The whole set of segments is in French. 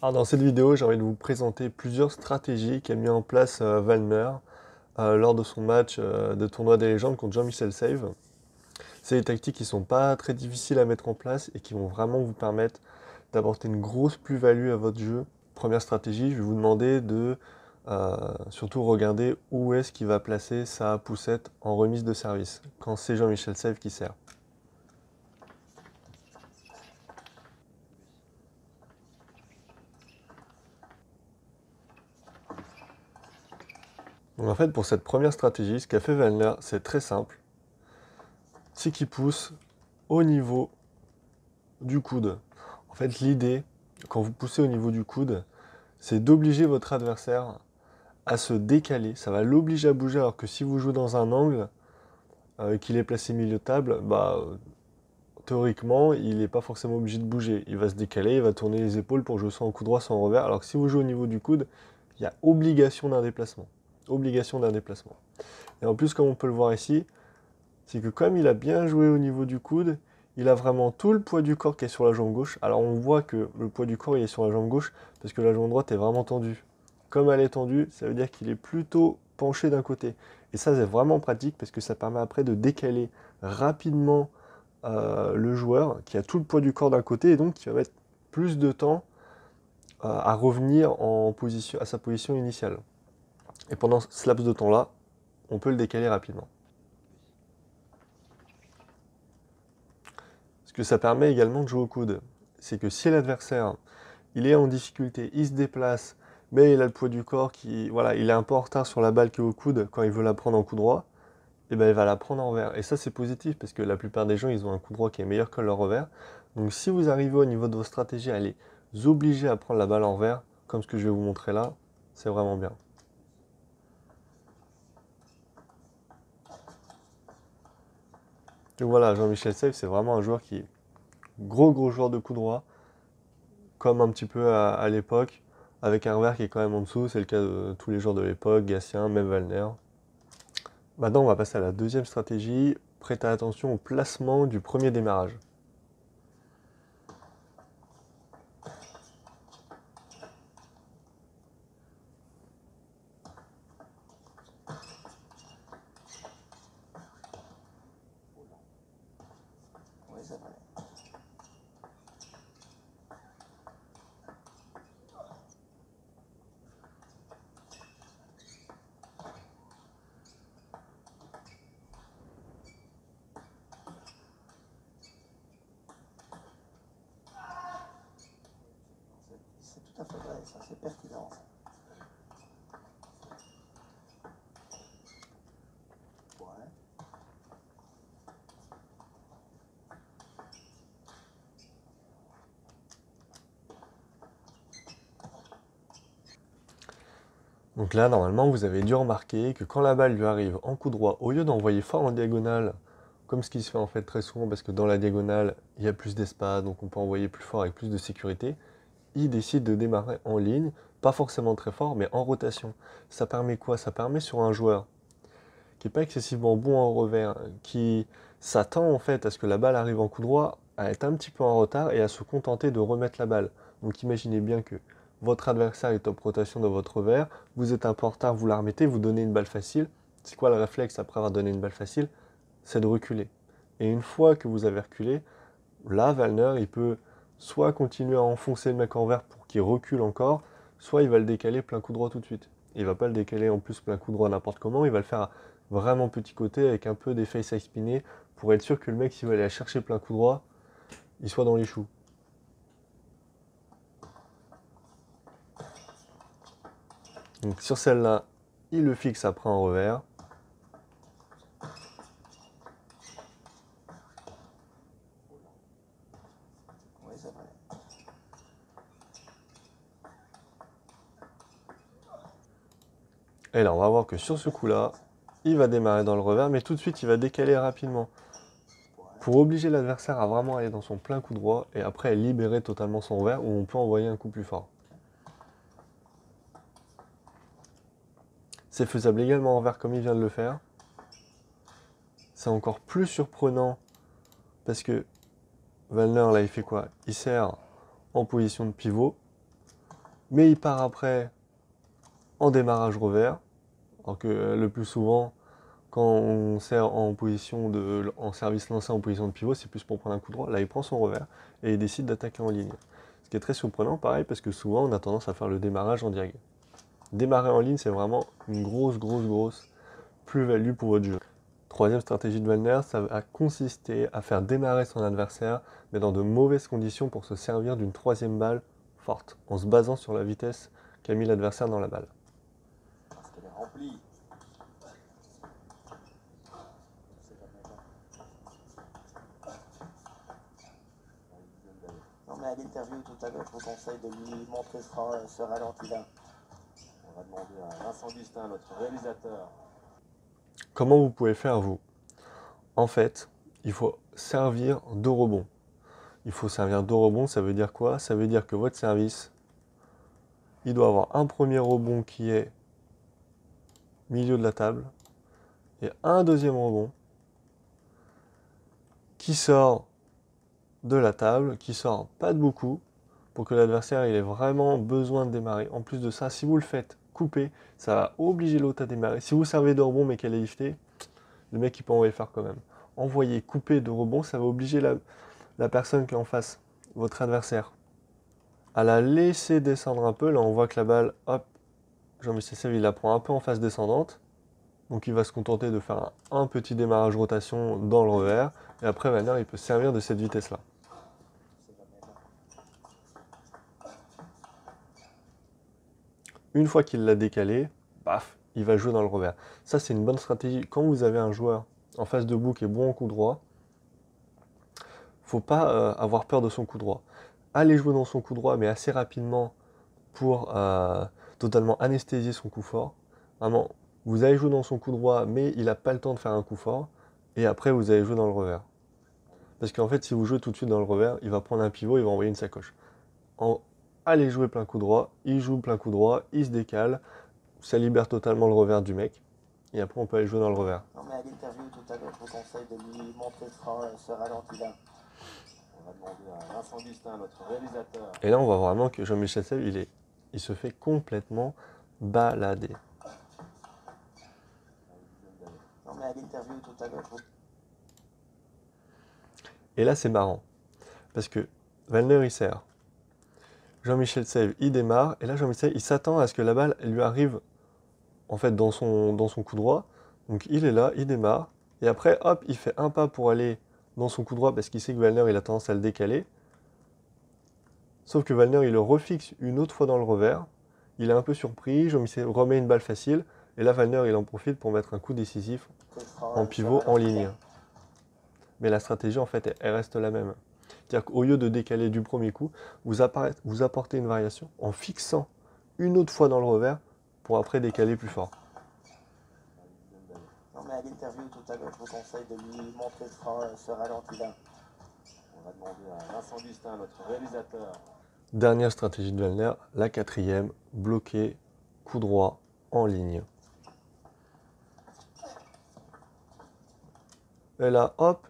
Alors dans cette vidéo, j'ai envie de vous présenter plusieurs stratégies qu'a mis en place Wallner lors de son match de tournoi des légendes contre Jean-Michel Save. C'est des tactiques qui sont pas très difficiles à mettre en place et qui vont vraiment vous permettre d'apporter une grosse plus-value à votre jeu. Première stratégie, je vais vous demander de surtout regarder où est-ce qu'il va placer sa poussette en remise de service quand c'est Jean-Michel Save qui sert. Donc en fait, pour cette première stratégie, ce qu'a fait Wallner, c'est très simple. C'est qu'il pousse au niveau du coude. En fait, l'idée, quand vous poussez au niveau du coude, c'est d'obliger votre adversaire à se décaler. Ça va l'obliger à bouger, alors que si vous jouez dans un angle, qu'il est placé milieu de table, théoriquement, il n'est pas forcément obligé de bouger. Il va se décaler, il va tourner les épaules pour jouer soit en coup droit, soit en revers. Alors que si vous jouez au niveau du coude, il y a obligation d'un déplacement. Obligation d'un déplacement. Et en plus, comme on peut le voir ici, c'est que comme il a bien joué au niveau du coude, il a vraiment tout le poids du corps qui est sur la jambe gauche. Alors on voit que le poids du corps il est sur la jambe gauche parce que la jambe droite est vraiment tendue. Comme elle est tendue, ça veut dire qu'il est plutôt penché d'un côté. Et ça c'est vraiment pratique parce que ça permet après de décaler rapidement le joueur qui a tout le poids du corps d'un côté et donc qui va mettre plus de temps à revenir à sa position initiale. Et pendant ce laps de temps là, on peut le décaler rapidement. Ce que ça permet également de jouer au coude, c'est que si l'adversaire il est en difficulté, il se déplace, mais il a le poids du corps qui, voilà, il est un peu en retard sur la balle qui est au coude quand il veut la prendre en coup droit, et ben il va la prendre en revers. Et ça c'est positif parce que la plupart des gens ils ont un coup droit qui est meilleur que leur revers. Donc si vous arrivez au niveau de vos stratégies à les obliger à prendre la balle en revers, comme ce que je vais vous montrer là, c'est vraiment bien. Donc voilà, Jean-Michel Save c'est vraiment un joueur qui est gros joueur de coup droit, comme un petit peu à l'époque, avec un revers qui est quand même en dessous, c'est le cas de tous les joueurs de l'époque, Gatien, même Wallner. Maintenant, on va passer à la deuxième stratégie, prêtez attention au placement du premier démarrage. C'est tout à fait vrai, ça, c'est pertinent. Ouais. Donc là, normalement, vous avez dû remarquer que quand la balle lui arrive en coup droit, au lieu d'envoyer fort en diagonale, comme ce qui se fait en fait très souvent, parce que dans la diagonale, il y a plus d'espace, donc on peut envoyer plus fort avec plus de sécurité, il décide de démarrer en ligne, pas forcément très fort, mais en rotation. Ça permet quoi? Ça permet sur un joueur qui n'est pas excessivement bon en revers, qui s'attend en fait à ce que la balle arrive en coup droit, à être un petit peu en retard et à se contenter de remettre la balle. Donc imaginez bien que votre adversaire est top rotation dans votre revers, vous êtes un peu en retard, vous la remettez, vous donnez une balle facile. C'est quoi le réflexe après avoir donné une balle facile? C'est de reculer. Et une fois que vous avez reculé, là, Wallner, il peut soit continuer à enfoncer le mec en vert pour qu'il recule encore, soit il va le décaler plein coup droit tout de suite. Il va pas le décaler en plus plein coup droit n'importe comment, il va le faire vraiment petit côté avec un peu des face à spinner pour être sûr que le mec, s'il va aller chercher plein coup droit, il soit dans les choux. Donc sur celle-là, il le fixe après en revers. Oui, c'est vrai. Et là, on va voir que sur ce coup-là, il va démarrer dans le revers, mais tout de suite, il va décaler rapidement pour obliger l'adversaire à vraiment aller dans son plein coup droit et après libérer totalement son revers où on peut envoyer un coup plus fort. C'est faisable également en vert comme il vient de le faire. C'est encore plus surprenant parce que Wallner là il fait quoi? Il sert en position de pivot. mais il part après en démarrage revers. Alors que le plus souvent, quand on sert en service lancé en position de pivot, c'est plus pour prendre un coup droit. Là, il prend son revers et il décide d'attaquer en ligne. Ce qui est très surprenant, pareil, parce que souvent, on a tendance à faire le démarrage en diagonale. Démarrer en ligne, c'est vraiment une grosse plus-value pour votre jeu. Troisième stratégie de Wallner, ça va consister à faire démarrer son adversaire, mais dans de mauvaises conditions pour se servir d'une troisième balle forte, en se basant sur la vitesse qu'a mis l'adversaire dans la balle. Parce qu'elle est remplie. Non mais à l'interview tout à l'heure, je vous conseille de lui montrer ce ralenti-là. On va demander à Vincent Gustin, notre réalisateur. Comment vous pouvez faire, vous? En fait, il faut servir deux rebonds. Il faut servir deux rebonds, ça veut dire quoi? Ça veut dire que votre service, il doit avoir un premier rebond qui est milieu de la table et un deuxième rebond qui sort de la table, qui sort pas de beaucoup, pour que l'adversaire ait vraiment besoin de démarrer. En plus de ça, si vous le faites couper, ça va obliger l'autre à démarrer. Si vous servez de rebond mais qu'elle est liftée, le mec il peut envoyer faire quand même. Envoyer couper de rebond, ça va obliger la personne qui est en face, votre adversaire, à la laisser descendre un peu. Là on voit que la balle, hop, Jean-Michel Sèvres il la prend un peu en phase descendante. Donc il va se contenter de faire un petit démarrage rotation dans le revers. Et après Wallner il peut servir de cette vitesse là. Une fois qu'il l'a décalé, paf, il va jouer dans le revers. Ça, c'est une bonne stratégie. Quand vous avez un joueur en face de vous qui est bon en coup droit, faut pas avoir peur de son coup droit. Allez jouer dans son coup droit, mais assez rapidement pour totalement anesthésier son coup fort. Vraiment, vous allez jouer dans son coup droit, mais il n'a pas le temps de faire un coup fort. Et après, vous allez jouer dans le revers. Parce qu'en fait, si vous jouez tout de suite dans le revers, il va prendre un pivot, il va envoyer une sacoche. Allez jouer plein coup droit, il joue plein coup droit, il se décale, ça libère totalement le revers du mec. Et après, on peut aller jouer dans le revers. Non mais à l'interview tout à l'heure, je vous conseille de lui montrer ce ralenti-là. On va demander à Vincent Gustin, notre réalisateur. Et là, on voit vraiment que Jean-Michel Sèvres, il se fait complètement balader. Non mais à l'interview tout à l'heure, Et là, c'est marrant. Parce que Wallner, il sert. Jean-Michel Sèvres, il démarre. Et là, Jean-Michel Sèvres, il s'attend à ce que la balle lui arrive en fait dans son coup droit. Donc il est là, il démarre. Et après, hop, il fait un pas pour aller dans son coup droit parce qu'il sait que Wallner, il a tendance à le décaler. Sauf que Wallner, il le refixe une autre fois dans le revers. Il est un peu surpris, Jean-Michel remet une balle facile. Et là, Wallner, il en profite pour mettre un coup décisif en pivot en ligne. Mais la stratégie, en fait, elle reste la même. C'est-à-dire qu'au lieu de décaler du premier coup, vous apportez une variation en fixant une autre fois dans le revers pour après décaler plus fort. Non mais à l'interview tout à l'heure, je vous conseille de lui montrer ce ralenti-là. On va demander à Vincent Gustin, notre réalisateur. Dernière stratégie de Wallner, la quatrième, bloquer, coup droit en ligne. Et là, hop,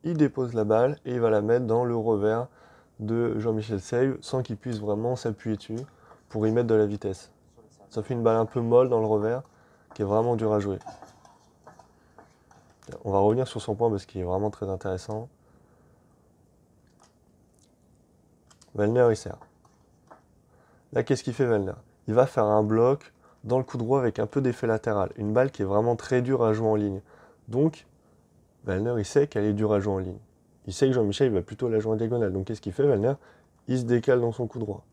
il dépose la balle et il va la mettre dans le revers de Jean-Michel Sèvres sans qu'il puisse vraiment s'appuyer dessus pour y mettre de la vitesse. Ça fait une balle un peu molle dans le revers qui est vraiment dur à jouer. On va revenir sur son point parce qu'il est vraiment très intéressant. Wallner, il sert. Là, qu'est-ce qu'il fait Wallner? Il va faire un bloc dans le coup droit avec un peu d'effet latéral. Une balle qui est vraiment très dure à jouer en ligne. Donc, Wallner, il sait qu'elle est dure à jouer en ligne. Il sait que Jean-Michel, il va plutôt la jouer en diagonale. Donc, qu'est-ce qu'il fait Wallner? Il se décale dans son coup droit.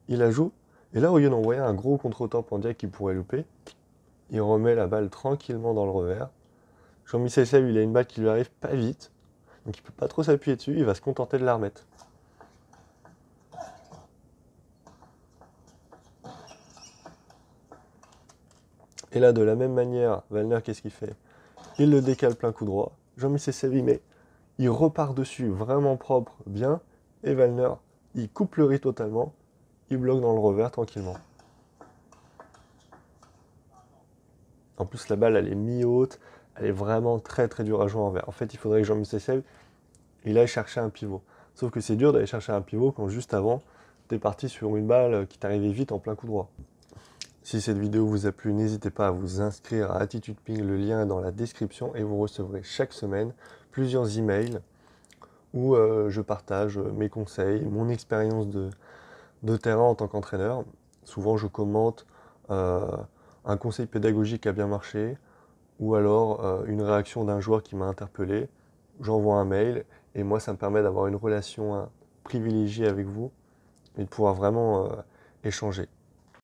Il la joue. Et là, au lieu d'envoyer un gros contre-temp en diag qu'il pourrait louper, il remet la balle tranquillement dans le revers. Jean-Michel Sèvres, il a une balle qui lui arrive pas vite. Donc, il ne peut pas trop s'appuyer dessus. Il va se contenter de la remettre. Et là, de la même manière, Wallner, qu'est-ce qu'il fait? Il le décale plein coup droit. Jean-Michel Sèvres, mais il repart dessus vraiment propre, bien. Et Wallner, il coupe le riz totalement. Il bloque dans le revers tranquillement. En plus, la balle, elle est mi-haute. Elle est vraiment très très dure à jouer en vert. En fait, il faudrait que Jean-Michel Sèvres, il aille chercher un pivot. Sauf que c'est dur d'aller chercher un pivot quand juste avant, t'es parti sur une balle qui t'arrivait vite en plein coup droit. Si cette vidéo vous a plu, n'hésitez pas à vous inscrire à Attitude Ping, le lien est dans la description et vous recevrez chaque semaine plusieurs emails où je partage mes conseils, mon expérience de terrain en tant qu'entraîneur. Souvent je commente euh, un conseil pédagogique qui a bien marché ou alors une réaction d'un joueur qui m'a interpellé. J'envoie un mail et moi ça me permet d'avoir une relation privilégiée avec vous et de pouvoir vraiment échanger.